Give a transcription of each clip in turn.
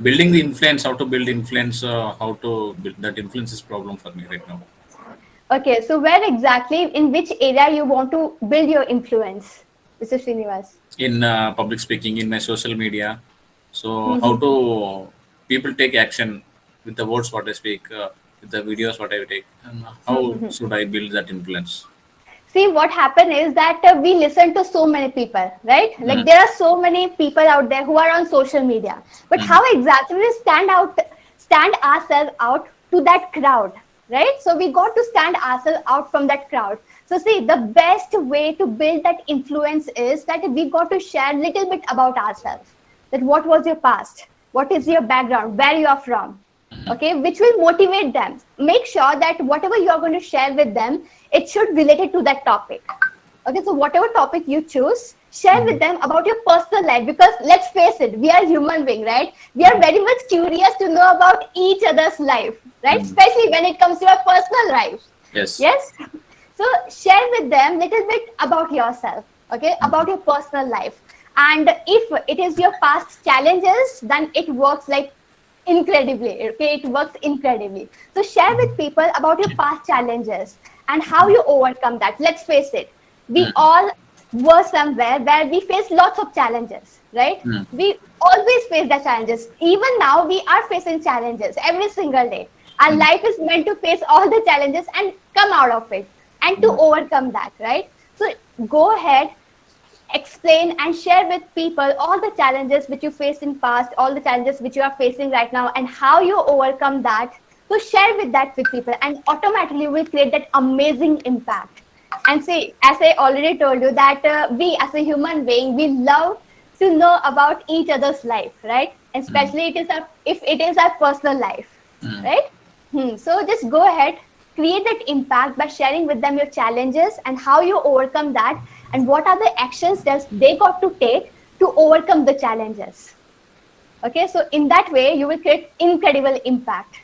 building the influence, how to build influence, how to build that influence is problem for me right now. Okay, so where exactly, in which area you want to build your influence, Mr. Srinivas? In public speaking, in my social media. So how Mhm. to people take action with the words what I speak, with the videos what I take, and how Mhm. should I build that influence? See, what happened is that we listen to so many people, right? Like Mm, there are so many people out there who are on social media. But mm, how exactly we stand ourselves out to that crowd, right? So we got to stand ourselves out from that crowd. So see, the best way to build that influence is that we got to share a little bit about ourselves. That what was your past? What is your background? Where you are from? Okay, which will motivate them. Make sure that whatever you are going to share with them, it should relate it to that topic. Okay, so whatever topic you choose, share with mm, them about your personal life, because let's face it, we are human being, right? We are very much curious to know about each other's life, right? mm. Especially when it comes to our personal life. Yes. Yes. So share with them little bit about yourself, okay, about Mm, your personal life. And if it is your past challenges, then it works like incredibly, okay, it works incredibly. So share with people about your past challenges and how you overcome that. Let's face it, we mm, all were somewhere where we face lots of challenges, right? mm, We always face the challenges. Even now we are facing challenges every single day. Our mm, life is meant to face all the challenges and come out of it and to mm, overcome that, right? So go ahead, explain and share with people all the challenges which you faced in past, all the challenges which you are facing right now, and how you overcome that. So share with that with people, and automatically will create that amazing impact. And see, as I already told you, that we as a human being, we love to know about each other's life, right? And mm, especially if it is our personal life, mm. right? So just go ahead, create that impact by sharing with them your challenges and how you overcome that, and what are the actions that they got to take to overcome the challenges. Okay, so in that way, you will create incredible impact.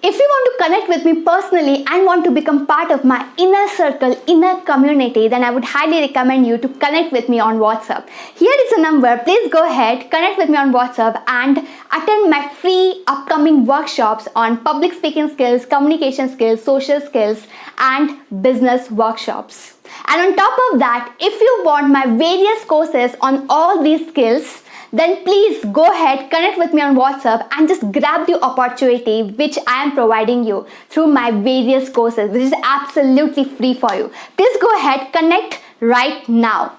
If you want to connect with me personally and want to become part of my inner circle, inner community, then I would highly recommend you to connect with me on WhatsApp. Here is a number. Please go ahead, connect with me on WhatsApp and attend my free upcoming workshops on public speaking skills, communication skills, social skills, and business workshops. And on top of that, if you want my various courses on all these skills, then please go ahead, connect with me on WhatsApp and just grab the opportunity which I am providing you through my various courses, which is absolutely free for you. Please go ahead, connect right now.